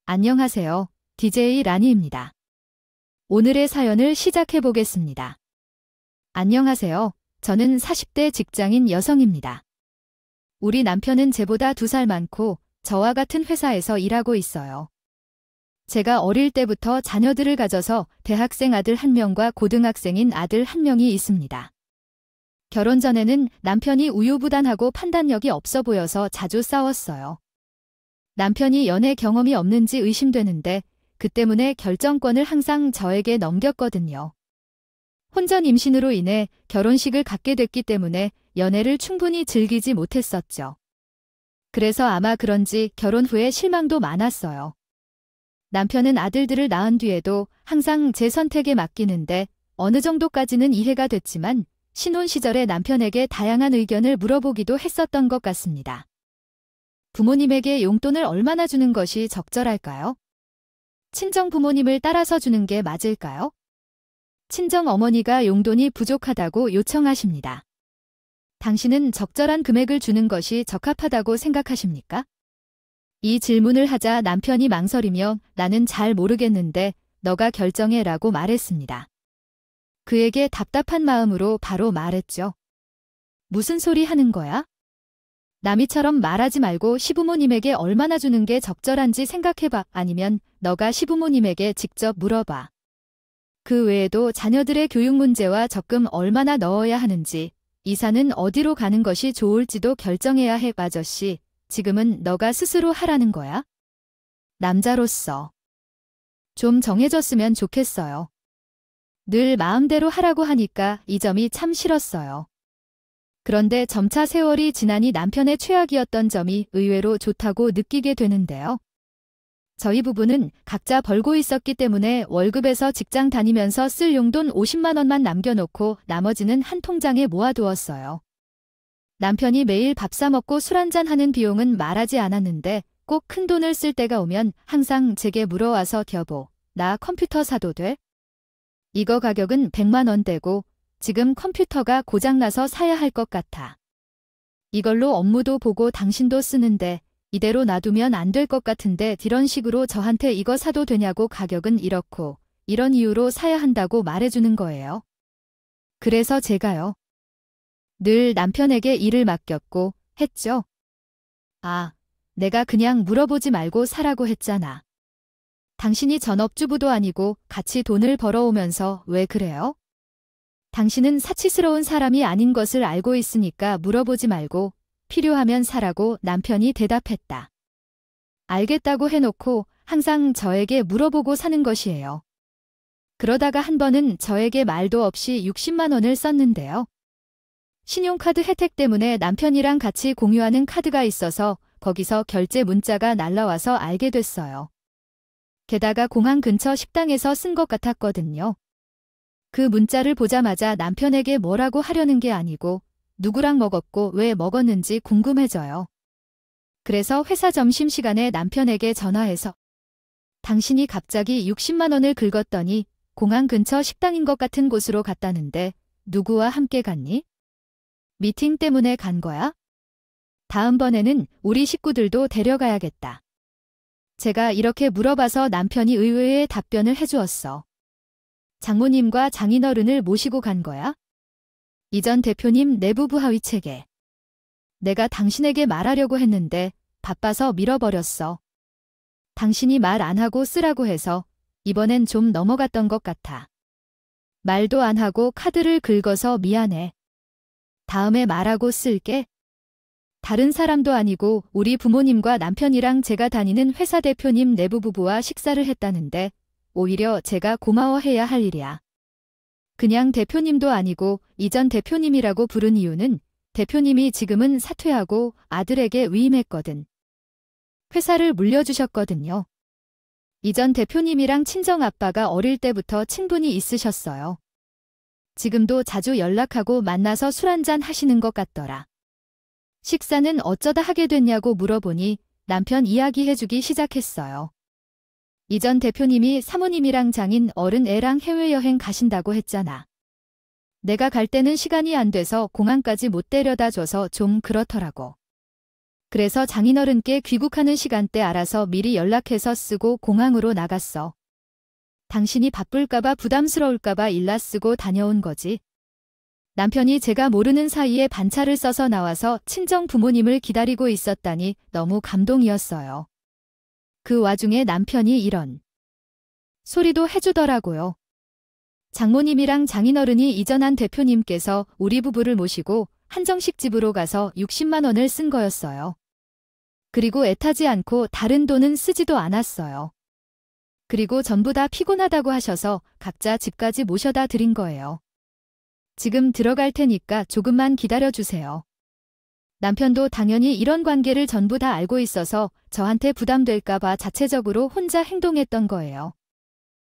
안녕하세요. DJ 라니입니다. 오늘의 사연을 시작해 보겠습니다. 안녕하세요. 저는 40대 직장인 여성입니다. 우리 남편은 제보다 2살 많고 저와 같은 회사에서 일하고 있어요. 제가 어릴 때부터 자녀들을 가져서 대학생 아들 1명과 고등학생인 아들 1명이 있습니다. 결혼 전에는 남편이 우유부단하고 판단력이 없어 보여서 자주 싸웠어요. 남편이 연애 경험이 없는지 의심되는데 그 때문에 결정권을 항상 저에게 넘겼거든요. 혼전 임신으로 인해 결혼식을 갖게 됐기 때문에 연애를 충분히 즐기지 못했었죠. 그래서 아마 그런지 결혼 후에 실망도 많았어요. 남편은 아들들을 낳은 뒤에도 항상 제 선택에 맡기는데 어느 정도까지는 이해가 됐지만 신혼 시절에 남편에게 다양한 의견을 물어보기도 했었던 것 같습니다. 부모님에게 용돈을 얼마나 주는 것이 적절할까요? 친정 부모님을 따라서 주는 게 맞을까요? 친정 어머니가 용돈이 부족하다고 요청하십니다. 당신은 적절한 금액을 주는 것이 적합하다고 생각하십니까? 이 질문을 하자 남편이 망설이며 나는 잘 모르겠는데 너가 결정해 라고 말했습니다. 그에게 답답한 마음으로 바로 말했죠. 무슨 소리 하는 거야? 남이처럼 말하지 말고 시부모님에게 얼마나 주는 게 적절한지 생각해봐. 아니면 너가 시부모님에게 직접 물어봐. 그 외에도 자녀들의 교육 문제와 적금 얼마나 넣어야 하는지, 이사는 어디로 가는 것이 좋을지도 결정해야 해. 아저씨, 지금은 너가 스스로 하라는 거야? 남자로서 좀 정해졌으면 좋겠어요. 늘 마음대로 하라고 하니까 이 점이 참 싫었어요. 그런데 점차 세월이 지나니 남편의 최악이었던 점이 의외로 좋다고 느끼게 되는데요. 저희 부부는 각자 벌고 있었기 때문에 월급에서 직장 다니면서 쓸 용돈 50만 원만 남겨놓고 나머지는 한 통장에 모아두었어요. 남편이 매일 밥 사 먹고 술 한잔 하는 비용은 말하지 않았는데 꼭 큰 돈을 쓸 때가 오면 항상 제게 물어와서 여보, 나 컴퓨터 사도 돼? 이거 가격은 100만 원대고 지금 컴퓨터가 고장나서 사야 할 것 같아. 이걸로 업무도 보고 당신도 쓰는데 이대로 놔두면 안 될 것 같은데 이런 식으로 저한테 이거 사도 되냐고 가격은 이렇고 이런 이유로 사야 한다고 말해주는 거예요. 그래서 제가요. 늘 남편에게 일을 맡겼고 했죠. 아, 내가 그냥 물어보지 말고 사라고 했잖아. 당신이 전업주부도 아니고 같이 돈을 벌어오면서 왜 그래요? 당신은 사치스러운 사람이 아닌 것을 알고 있으니까 물어보지 말고 필요하면 사라고 남편이 대답했다. 알겠다고 해놓고 항상 저에게 물어보고 사는 것이에요. 그러다가 한 번은 저에게 말도 없이 60만 원을 썼는데요. 신용카드 혜택 때문에 남편이랑 같이 공유하는 카드가 있어서 거기서 결제 문자가 날라와서 알게 됐어요. 게다가 공항 근처 식당에서 쓴 것 같았거든요. 그 문자를 보자마자 남편에게 뭐라고 하려는 게 아니고 누구랑 먹었고 왜 먹었는지 궁금해져요. 그래서 회사 점심시간에 남편에게 전화해서 당신이 갑자기 60만 원을 긁었더니 공항 근처 식당인 것 같은 곳으로 갔다는데 누구와 함께 갔니? 미팅 때문에 간 거야? 다음번에는 우리 식구들도 데려가야겠다. 제가 이렇게 물어봐서 남편이 의외의 답변을 해주었어. 장모님과 장인어른을 모시고 간 거야? 이전 대표님 내부부 하위 체계. 내가 당신에게 말하려고 했는데 바빠서 밀어버렸어. 당신이 말 안 하고 쓰라고 해서 이번엔 좀 넘어갔던 것 같아. 말도 안 하고 카드를 긁어서 미안해. 다음에 말하고 쓸게. 다른 사람도 아니고 우리 부모님과 남편이랑 제가 다니는 회사 대표님 내부부부와 식사를 했다는데 오히려 제가 고마워해야 할 일이야. 그냥 대표님도 아니고 이전 대표님이라고 부른 이유는 대표님이 지금은 사퇴하고 아들에게 위임했거든. 회사를 물려주셨거든요. 이전 대표님이랑 친정아빠가 어릴 때부터 친분이 있으셨어요. 지금도 자주 연락하고 만나서 술 한잔 하시는 것 같더라. 식사는 어쩌다 하게 됐냐고 물어보니 남편 이야기해주기 시작했어요. 이전 대표님이 사모님이랑 장인 어른 애랑 해외여행 가신다고 했잖아. 내가 갈 때는 시간이 안 돼서 공항까지 못 데려다 줘서 좀 그렇더라고. 그래서 장인어른께 귀국하는 시간대 알아서 미리 연락해서 쓰고 공항으로 나갔어. 당신이 바쁠까봐 부담스러울까봐 일라 쓰고 다녀온 거지. 남편이 제가 모르는 사이에 반차를 써서 나와서 친정 부모님을 기다리고 있었다니 너무 감동이었어요. 그 와중에 남편이 이런 소리도 해주더라고요. 장모님이랑 장인어른이 이전한 대표님께서 우리 부부를 모시고 한정식 집으로 가서 60만 원을 쓴 거였어요. 그리고 애타지 않고 다른 돈은 쓰지도 않았어요. 그리고 전부 다 피곤하다고 하셔서 각자 집까지 모셔다 드린 거예요. 지금 들어갈 테니까 조금만 기다려주세요. 남편도 당연히 이런 관계를 전부 다 알고 있어서 저한테 부담될까봐 자체적으로 혼자 행동했던 거예요.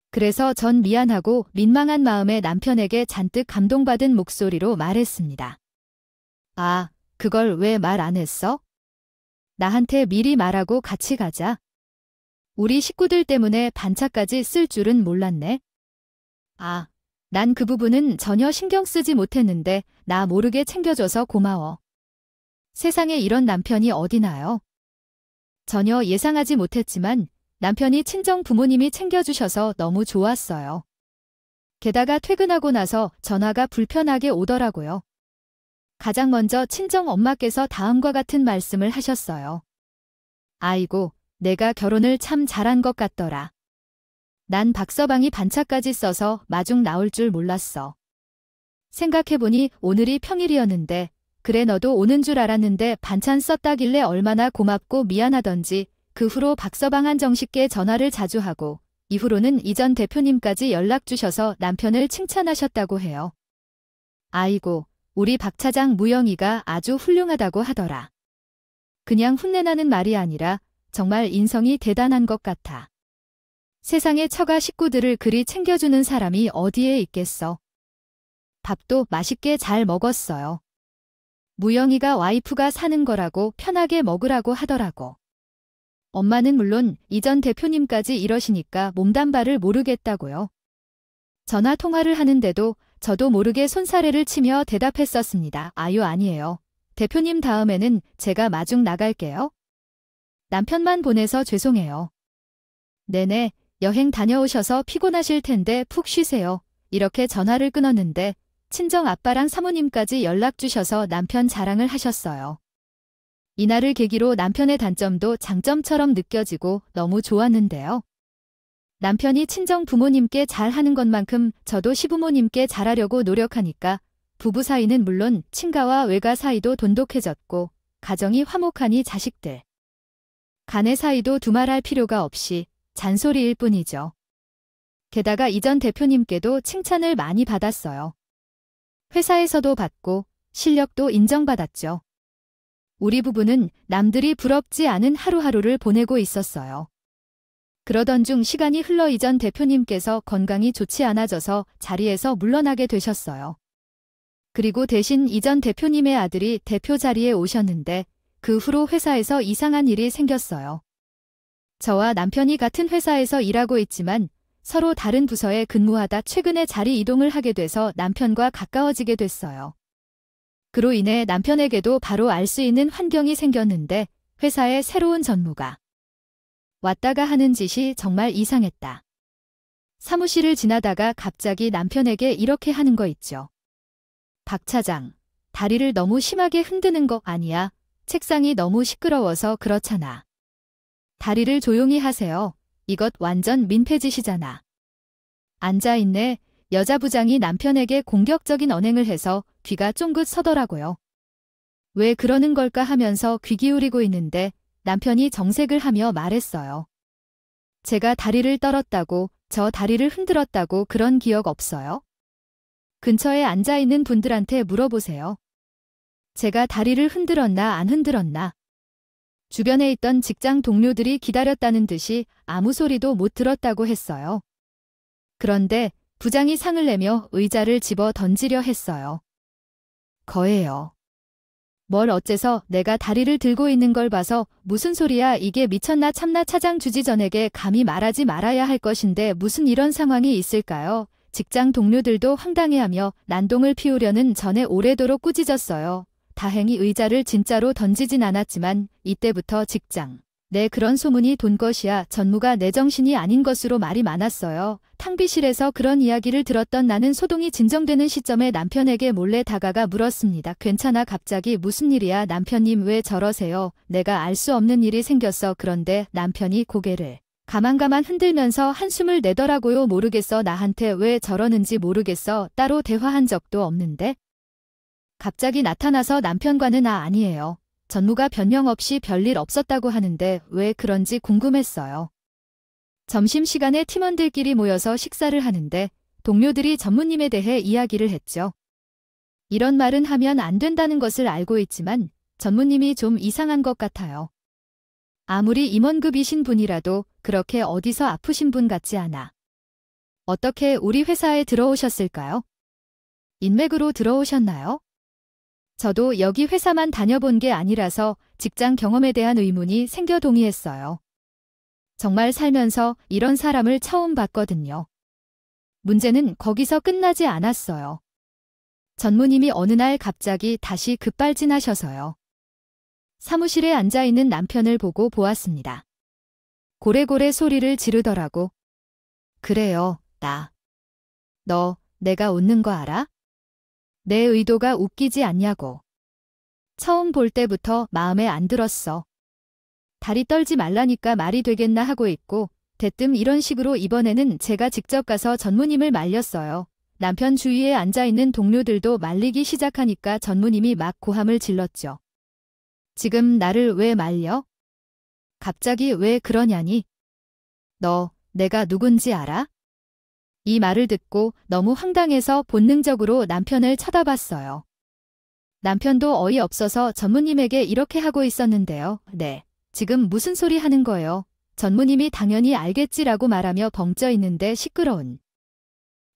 그래서 전 미안하고 민망한 마음에 남편에게 잔뜩 감동받은 목소리로 말했습니다. 아, 그걸 왜 말 안 했어? 나한테 미리 말하고 같이 가자. 우리 식구들 때문에 반차까지 쓸 줄은 몰랐네. 아, 난 그 부분은 전혀 신경 쓰지 못했는데 나 모르게 챙겨줘서 고마워. 세상에 이런 남편이 어디나요? 전혀 예상하지 못했지만 남편이 친정 부모님이 챙겨주셔서 너무 좋았어요. 게다가 퇴근하고 나서 전화가 불편하게 오더라고요. 가장 먼저 친정 엄마께서 다음과 같은 말씀을 하셨어요. 아이고, 내가 결혼을 참 잘한 것 같더라. 난 박서방이 반차까지 써서 마중 나올 줄 몰랐어. 생각해보니 오늘이 평일이었는데 그래 너도 오는 줄 알았는데 반찬 썼다길래 얼마나 고맙고 미안하던지 그 후로 박서방 한정식께 전화를 자주 하고 이후로는 이전 대표님까지 연락 주셔서 남편을 칭찬하셨다고 해요. 아이고, 우리 박 차장 무영이가 아주 훌륭하다고 하더라. 그냥 훈내나는 말이 아니라 정말 인성이 대단한 것 같아. 세상에 처가 식구들을 그리 챙겨주는 사람이 어디에 있겠어. 밥도 맛있게 잘 먹었어요. 무영이가 와이프가 사는 거라고 편하게 먹으라고 하더라고. 엄마는 물론 이전 대표님까지 이러시니까 몸담발을 모르겠다고요. 전화 통화를 하는데도 저도 모르게 손사래를 치며 대답했었습니다. 아유 아니에요. 대표님 다음에는 제가 마중 나갈게요. 남편만 보내서 죄송해요. 네네, 여행 다녀오셔서 피곤하실 텐데 푹 쉬세요. 이렇게 전화를 끊었는데 친정 아빠랑 사모님까지 연락 주셔서 남편 자랑을 하셨어요. 이날을 계기로 남편의 단점도 장점처럼 느껴지고 너무 좋았는데요. 남편이 친정 부모님께 잘하는 것만큼 저도 시부모님께 잘하려고 노력하니까 부부 사이는 물론 친가와 외가 사이도 돈독해졌고 가정이 화목하니 자식들 간의 사이도 두말할 필요가 없이 잔소리일 뿐이죠. 게다가 이전 대표님께도 칭찬을 많이 받았어요. 회사에서도 받고 실력도 인정받았죠. 우리 부부는 남들이 부럽지 않은 하루하루를 보내고 있었어요. 그러던 중 시간이 흘러 이전 대표님께서 건강이 좋지 않아져서 자리에서 물러나게 되셨어요. 그리고 대신 이전 대표님의 아들이 대표 자리에 오셨는데 그 후로 회사에서 이상한 일이 생겼어요. 저와 남편이 같은 회사에서 일하고 있지만 서로 다른 부서에 근무하다 최근에 자리 이동을 하게 돼서 남편과 가까워지게 됐어요. 그로 인해 남편에게도 바로 알 수 있는 환경이 생겼는데 회사에 새로운 전무가 왔다가 하는 짓이 정말 이상했다. 사무실을 지나다가 갑자기 남편에게 이렇게 하는 거 있죠. 박 차장, 다리를 너무 심하게 흔드는 거 아니야? 책상이 너무 시끄러워서 그렇잖아. 다리를 조용히 하세요. 이것 완전 민폐짓이잖아. 앉아있네. 여자 부장이 남편에게 공격적인 언행을 해서 귀가 쫑긋 서더라고요. 왜 그러는 걸까 하면서 귀 기울이고 있는데 남편이 정색을 하며 말했어요. 제가 다리를 떨었다고, 저 다리를 흔들었다고 그런 기억 없어요? 근처에 앉아있는 분들한테 물어보세요. 제가 다리를 흔들었나 안 흔들었나? 주변에 있던 직장 동료들이 기다렸다는 듯이 아무 소리도 못 들었다고 했어요. 그런데 부장이 상을 내며 의자를 집어 던지려 했어요. 거예요. 뭘 어째서 내가 다리를 들고 있는 걸 봐서 무슨 소리야 이게 미쳤나 참나 차장 주지전에게 감히 말하지 말아야 할 것인데 무슨 이런 상황이 있을까요? 직장 동료들도 황당해하며 난동을 피우려는 전에 오래도록 꾸짖었어요. 다행히 의자를 진짜로 던지진 않았지만 이때부터 직장 내 그런 소문이 돈 것이야 전무가 내 정신이 아닌 것으로 말이 많았어요. 탕비실에서 그런 이야기를 들었던 나는 소동이 진정되는 시점에 남편에게 몰래 다가가 물었습니다. 괜찮아? 갑자기 무슨 일이야? 남편님 왜 저러세요? 내가 알 수 없는 일이 생겼어. 그런데 남편이 고개를 가만가만 흔들면서 한숨을 내더라고요. 모르겠어. 나한테 왜 저러는지 모르겠어. 따로 대화한 적도 없는데. 갑자기 나타나서 남편과는 아니에요. 전무가 변명 없이 별일 없었다고 하는데 왜 그런지 궁금했어요. 점심시간에 팀원들끼리 모여서 식사를 하는데 동료들이 전무님에 대해 이야기를 했죠. 이런 말은 하면 안 된다는 것을 알고 있지만 전무님이 좀 이상한 것 같아요. 아무리 임원급이신 분이라도 그렇게 어디서 아프신 분 같지 않아. 어떻게 우리 회사에 들어오셨을까요? 인맥으로 들어오셨나요? 저도 여기 회사만 다녀본 게 아니라서 직장 경험에 대한 의문이 생겨 동의했어요. 정말 살면서 이런 사람을 처음 봤거든요. 문제는 거기서 끝나지 않았어요. 전무님이 어느 날 갑자기 다시 급발진하셔서요. 사무실에 앉아있는 남편을 보고 보았습니다. 고래고래 소리를 지르더라고. 그래요, 너 내가 웃는 거 알아? 내 의도가 웃기지 않냐고. 처음 볼 때부터 마음에 안 들었어. 다리 떨지 말라니까 말이 되겠나 하고 있고 대뜸 이런 식으로 이번에는 제가 직접 가서 전무님을 말렸어요. 남편 주위에 앉아있는 동료들도 말리기 시작하니까 전무님이 막 고함을 질렀죠. 지금 나를 왜 말려? 갑자기 왜 그러냐니? 너 내가 누군지 알아? 이 말을 듣고 너무 황당해서 본능적으로 남편을 쳐다봤어요. 남편도 어이없어서 전무님에게 이렇게 하고 있었는데요. 네, 지금 무슨 소리 하는 거예요? 전무님이 당연히 알겠지라고 말하며 벙쪄 있는데 시끄러운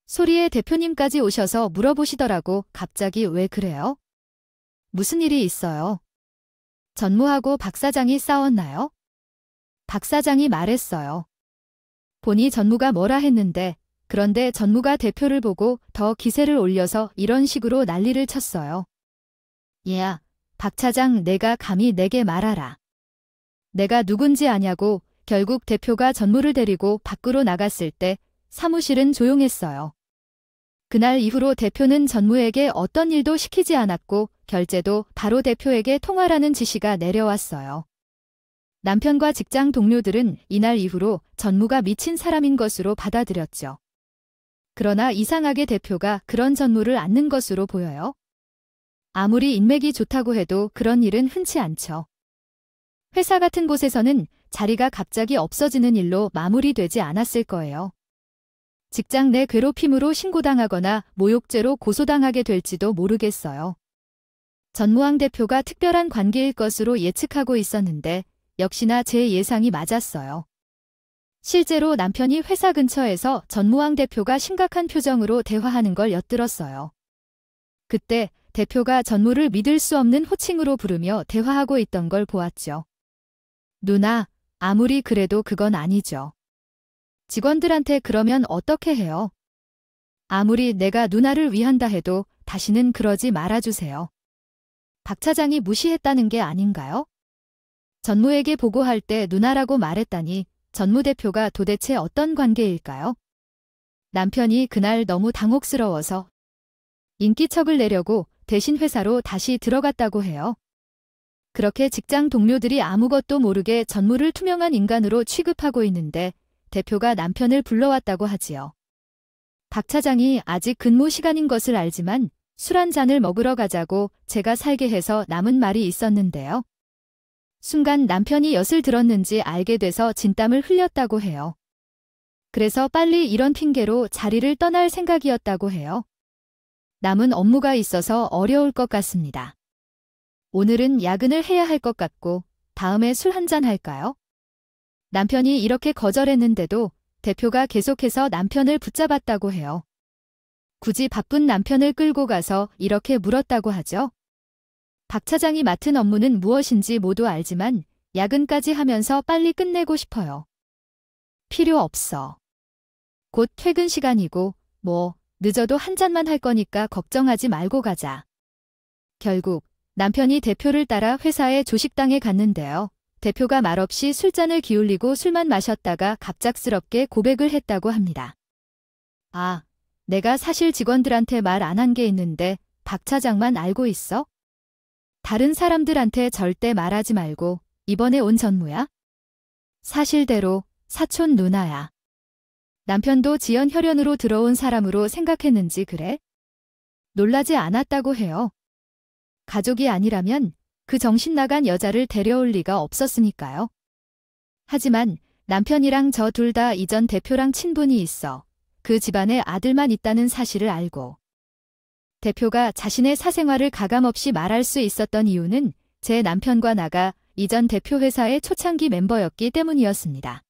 소리에 대표님까지 오셔서 물어보시더라고. 갑자기 왜 그래요? 무슨 일이 있어요? 전무하고 박 사장이 싸웠나요? 박 사장이 말했어요. 보니 전무가 뭐라 했는데 그런데 전무가 대표를 보고 더 기세를 올려서 이런 식으로 난리를 쳤어요. 야, 박 차장 내가 감히 내게 말하라. 내가 누군지 아냐고. 결국 대표가 전무를 데리고 밖으로 나갔을 때 사무실은 조용했어요. 그날 이후로 대표는 전무에게 어떤 일도 시키지 않았고 결제도 바로 대표에게 통화라는 지시가 내려왔어요. 남편과 직장 동료들은 이날 이후로 전무가 미친 사람인 것으로 받아들였죠. 그러나 이상하게 대표가 그런 전무를 안는 것으로 보여요. 아무리 인맥이 좋다고 해도 그런 일은 흔치 않죠. 회사 같은 곳에서는 자리가 갑자기 없어지는 일로 마무리되지 않았을 거예요. 직장 내 괴롭힘으로 신고당하거나 모욕죄로 고소당하게 될지도 모르겠어요. 전무왕 대표가 특별한 관계일 것으로 예측하고 있었는데 역시나 제 예상이 맞았어요. 실제로 남편이 회사 근처에서 전무왕 대표가 심각한 표정으로 대화하는 걸 엿들었어요. 그때 대표가 전무를 믿을 수 없는 호칭으로 부르며 대화하고 있던 걸 보았죠. 누나, 아무리 그래도 그건 아니죠. 직원들한테 그러면 어떻게 해요? 아무리 내가 누나를 위한다 해도 다시는 그러지 말아주세요. 박 차장이 무시했다는 게 아닌가요? 전무에게 보고할 때 누나라고 말했다니 전무 대표가 도대체 어떤 관계일까요? 남편이 그날 너무 당혹스러워서 인기척을 내려고 대신 회사로 다시 들어갔다고 해요. 그렇게 직장 동료들이 아무것도 모르게 전무를 투명한 인간으로 취급하고 있는데 대표가 남편을 불러왔다고 하지요. 박 차장이 아직 근무 시간인 것을 알지만 술 한 잔을 먹으러 가자고 제가 살게 해서 남은 말이 있었는데요. 순간 남편이 엿을 들었는지 알게 돼서 진땀을 흘렸다고 해요. 그래서 빨리 이런 핑계로 자리를 떠날 생각이었다고 해요. 남은 업무가 있어서 어려울 것 같습니다. 오늘은 야근을 해야 할 것 같고 다음에 술 한잔 할까요? 남편이 이렇게 거절했는데도 대표가 계속해서 남편을 붙잡았다고 해요. 굳이 바쁜 남편을 끌고 가서 이렇게 물었다고 하죠. 박 차장이 맡은 업무는 무엇인지 모두 알지만 야근까지 하면서 빨리 끝내고 싶어요. 필요 없어. 곧 퇴근 시간이고 늦어도 한 잔만 할 거니까 걱정하지 말고 가자. 결국 남편이 대표를 따라 회사의 조식당에 갔는데요. 대표가 말없이 술잔을 기울이고 술만 마셨다가 갑작스럽게 고백을 했다고 합니다. 아, 내가 사실 직원들한테 말 안 한 게 있는데 박 차장만 알고 있어? 다른 사람들한테 절대 말하지 말고 이번에 온 전무야? 사실대로 사촌 누나야. 남편도 지연 혈연으로 들어온 사람으로 생각했는지 그래? 놀라지 않았다고 해요. 가족이 아니라면 그 정신 나간 여자를 데려올 리가 없었으니까요. 하지만 남편이랑 저 둘 다 이전 대표랑 친분이 있어 그 집안에 아들만 있다는 사실을 알고 대표가 자신의 사생활을 가감없이 말할 수 있었던 이유는 제 남편과 나가 이전 대표 회사의 초창기 멤버였기 때문이었습니다.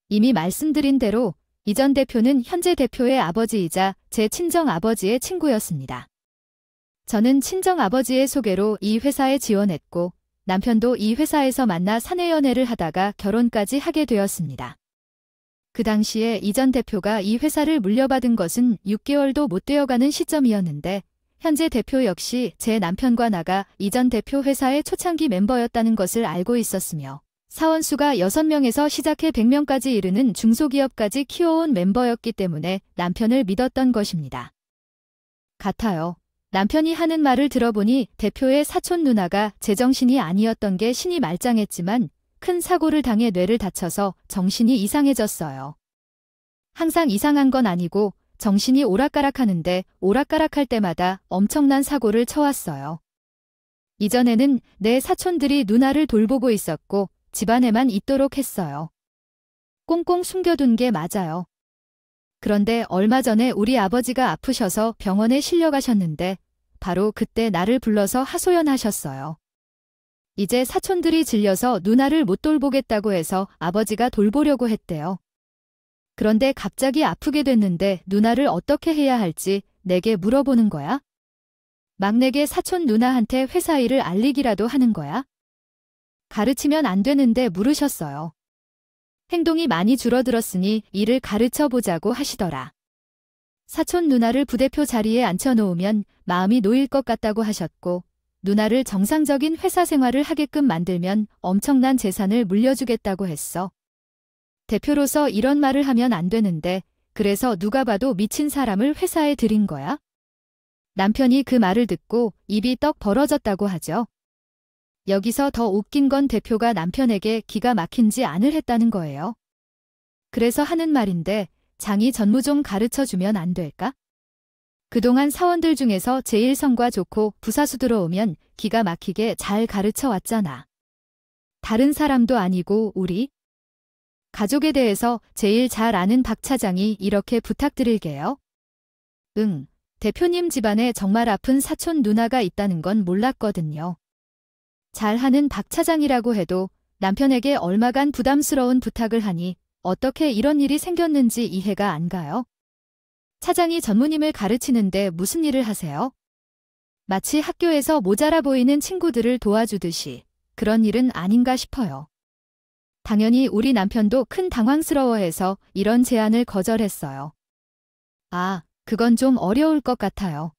이미 말씀드린 대로 이전 대표는 현재 대표의 아버지이자 제 친정아버지의 친구였습니다. 저는 친정아버지의 소개로 이 회사에 지원했고 남편도 이 회사에서 만나 사내연애를 하다가 결혼까지 하게 되었습니다. 그 당시에 이전 대표가 이 회사를 물려받은 것은 6개월도 못 되어가는 시점이었는데 현재 대표 역시 제 남편과 나가 이전 대표 회사의 초창기 멤버였다는 것을 알고 있었으며 사원수가 6명에서 시작해 100명까지 이르는 중소기업까지 키워온 멤버였기 때문에 남편을 믿었던 것입니다. 같아요. 남편이 하는 말을 들어보니 대표의 사촌 누나가 제정신이 아니었던 게 신이 말짱했지만 큰 사고를 당해 뇌를 다쳐서 정신이 이상해졌어요. 항상 이상한 건 아니고 정신이 오락가락하는데 오락가락할 때마다 엄청난 사고를 쳐왔어요. 이전에는 내 사촌들이 누나를 돌보고 있었고 집안에만 있도록 했어요. 꽁꽁 숨겨둔 게 맞아요. 그런데 얼마 전에 우리 아버지가 아프셔서 병원에 실려가셨는데 바로 그때 나를 불러서 하소연하셨어요. 이제 사촌들이 질려서 누나를 못 돌보겠다고 해서 아버지가 돌보려고 했대요. 그런데 갑자기 아프게 됐는데 누나를 어떻게 해야 할지 내게 물어보는 거야? 막내게 사촌 누나한테 회사 일을 알리기라도 하는 거야? 가르치면 안 되는데 물으셨어요. 행동이 많이 줄어들었으니 일을 가르쳐보자고 하시더라. 사촌 누나를 부대표 자리에 앉혀놓으면 마음이 놓일 것 같다고 하셨고 누나를 정상적인 회사 생활을 하게끔 만들면 엄청난 재산을 물려주겠다고 했어. 대표로서 이런 말을 하면 안 되는데 그래서 누가 봐도 미친 사람을 회사에 들인 거야? 남편이 그 말을 듣고 입이 떡 벌어졌다고 하죠. 여기서 더 웃긴 건 대표가 남편에게 기가 막힌지 안을 했다는 거예요. 그래서 하는 말인데 장이 전무 좀 가르쳐주면 안 될까? 그동안 사원들 중에서 제일 성과 좋고 부사수 들어오면 기가 막히게 잘 가르쳐 왔잖아. 다른 사람도 아니고 우리 가족에 대해서 제일 잘 아는 박 차장이 이렇게 부탁드릴게요. 응, 대표님 집안에 정말 아픈 사촌 누나가 있다는 건 몰랐거든요. 잘하는 박 차장이라고 해도 남편에게 얼마간 부담스러운 부탁을 하니 어떻게 이런 일이 생겼는지 이해가 안 가요. 차장이 전무님을 가르치는데 무슨 일을 하세요? 마치 학교에서 모자라 보이는 친구들을 도와주듯이 그런 일은 아닌가 싶어요. 당연히 우리 남편도 큰 당황스러워해서 이런 제안을 거절했어요. 아, 그건 좀 어려울 것 같아요.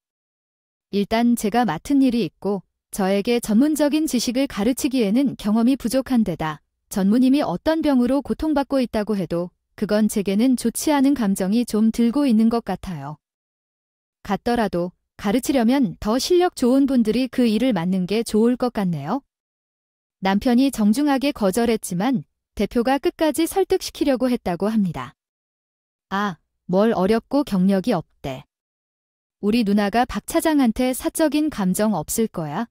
일단 제가 맡은 일이 있고 저에게 전문적인 지식을 가르치기에는 경험이 부족한 데다 전무님이 어떤 병으로 고통받고 있다고 해도 그건 제게는 좋지 않은 감정이 좀 들고 있는 것 같아요. 같더라도 가르치려면 더 실력 좋은 분들이 그 일을 맡는 게 좋을 것 같네요. 남편이 정중하게 거절했지만 대표가 끝까지 설득시키려고 했다고 합니다. 아, 뭘 어렵고 경력이 없대. 우리 누나가 박 차장한테 사적인 감정 없을 거야.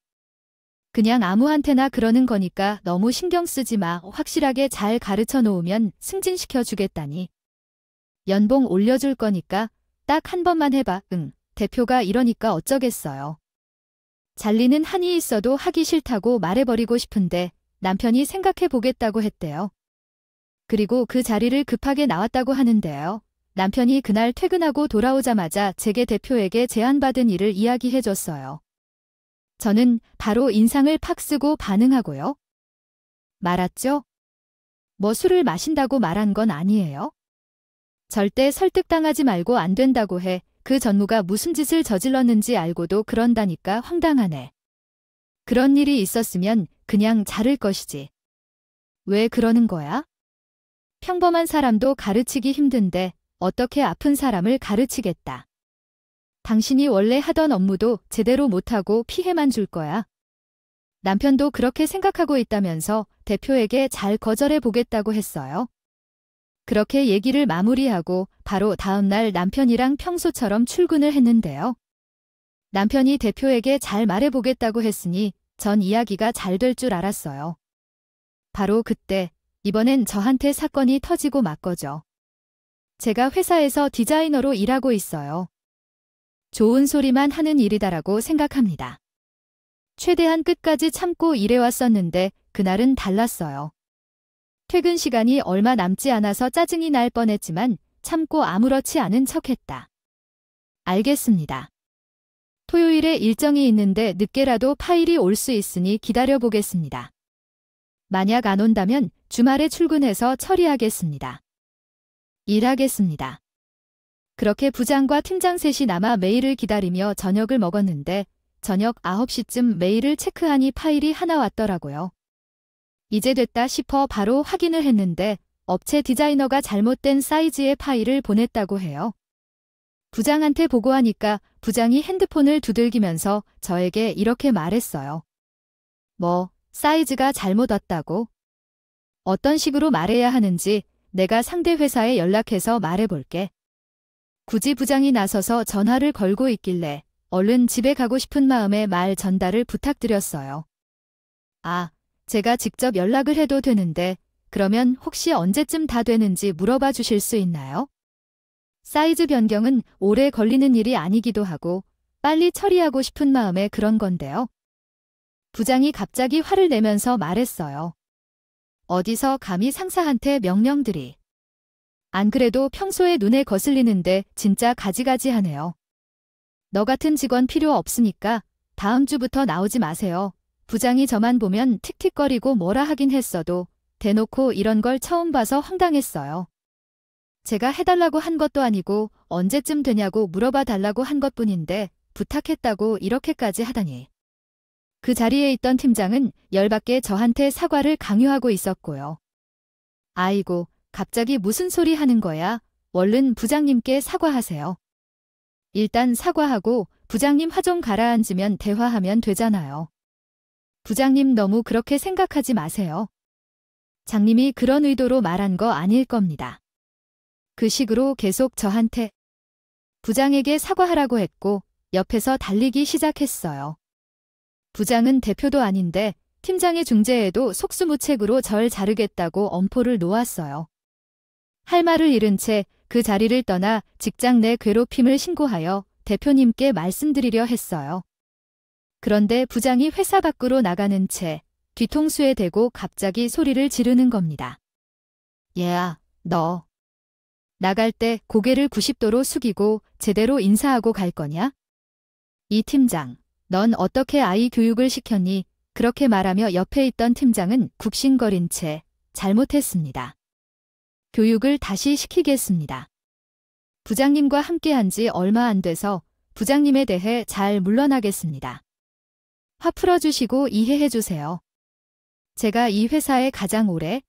그냥 아무한테나 그러는 거니까 너무 신경 쓰지 마. 확실하게 잘 가르쳐 놓으면 승진시켜 주겠다니. 연봉 올려줄 거니까 딱 한 번만 해봐. 응, 대표가 이러니까 어쩌겠어요. 잘리는 한이 있어도 하기 싫다고 말해버리고 싶은데 남편이 생각해 보겠다고 했대요. 그리고 그 자리를 급하게 나왔다고 하는데요. 남편이 그날 퇴근하고 돌아오자마자 제게 대표에게 제안받은 일을 이야기해 줬어요. 저는 바로 인상을 팍 쓰고 반응하고요. 말았죠? 뭐 술을 마신다고 말한 건 아니에요. 절대 설득당하지 말고 안 된다고 해. 그 전무가 무슨 짓을 저질렀는지 알고도 그런다니까 황당하네. 그런 일이 있었으면 그냥 자를 것이지. 왜 그러는 거야? 평범한 사람도 가르치기 힘든데 어떻게 아픈 사람을 가르치겠다. 당신이 원래 하던 업무도 제대로 못하고 피해만 줄 거야. 남편도 그렇게 생각하고 있다면서 대표에게 잘 거절해 보겠다고 했어요. 그렇게 얘기를 마무리하고 바로 다음 날 남편이랑 평소처럼 출근을 했는데요. 남편이 대표에게 잘 말해보겠다고 했으니 전 이야기가 잘 될 줄 알았어요. 바로 그때 이번엔 저한테 사건이 터지고 말 거죠. 제가 회사에서 디자이너로 일하고 있어요. 좋은 소리만 하는 일이다라고 생각합니다. 최대한 끝까지 참고 일해왔었는데 그날은 달랐어요. 퇴근 시간이 얼마 남지 않아서 짜증이 날 뻔했지만 참고 아무렇지 않은 척했다. 알겠습니다. 토요일에 일정이 있는데 늦게라도 파일이 올 수 있으니 기다려보겠습니다. 만약 안 온다면 주말에 출근해서 처리하겠습니다. 일하겠습니다. 그렇게 부장과 팀장 셋이 남아 메일을 기다리며 저녁을 먹었는데 저녁 9시쯤 메일을 체크하니 파일이 하나 왔더라고요. 이제 됐다 싶어 바로 확인을 했는데 업체 디자이너가 잘못된 사이즈의 파일을 보냈다고 해요. 부장한테 보고하니까 부장이 핸드폰을 두들기면서 저에게 이렇게 말했어요. 뭐, 사이즈가 잘못 왔다고? 어떤 식으로 말해야 하는지 내가 상대 회사에 연락해서 말해볼게. 굳이 부장이 나서서 전화를 걸고 있길래 얼른 집에 가고 싶은 마음에 말 전달을 부탁드렸어요. 아, 제가 직접 연락을 해도 되는데 그러면 혹시 언제쯤 다 되는지 물어봐 주실 수 있나요? 사이즈 변경은 오래 걸리는 일이 아니기도 하고 빨리 처리하고 싶은 마음에 그런 건데요. 부장이 갑자기 화를 내면서 말했어요. 어디서 감히 상사한테 명령들이. 안 그래도 평소에 눈에 거슬리는데 진짜 가지가지하네요. 너 같은 직원 필요 없으니까 다음 주부터 나오지 마세요. 부장이 저만 보면 틱틱거리고 뭐라 하긴 했어도 대놓고 이런 걸 처음 봐서 황당했어요. 제가 해달라고 한 것도 아니고 언제쯤 되냐고 물어봐 달라고 한 것뿐인데 부탁했다고 이렇게까지 하다니. 그 자리에 있던 팀장은 열받게 저한테 사과를 강요하고 있었고요. 아이고, 갑자기 무슨 소리 하는 거야? 얼른 부장님께 사과하세요. 일단 사과하고 부장님 화 좀 가라앉으면 대화하면 되잖아요. 부장님 너무 그렇게 생각하지 마세요. 장님이 그런 의도로 말한 거 아닐 겁니다. 그 식으로 계속 저한테 부장에게 사과하라고 했고 옆에서 달리기 시작했어요. 부장은 대표도 아닌데 팀장의 중재에도 속수무책으로 절 자르겠다고 엄포를 놓았어요. 할 말을 잃은 채 그 자리를 떠나 직장 내 괴롭힘을 신고하여 대표님께 말씀드리려 했어요. 그런데 부장이 회사 밖으로 나가는 채 뒤통수에 대고 갑자기 소리를 지르는 겁니다. 얘야, 너. 나갈 때 고개를 90도로 숙이고 제대로 인사하고 갈 거냐? 이 팀장, 넌 어떻게 아이 교육을 시켰니? 그렇게 말하며 옆에 있던 팀장은 굽신거린 채 잘못했습니다. 교육을 다시 시키겠습니다. 부장님과 함께한 지 얼마 안 돼서 부장님에 대해 잘 물러나겠습니다. 화 풀어주시고 이해해 주세요. 제가 이 회사에 가장 오래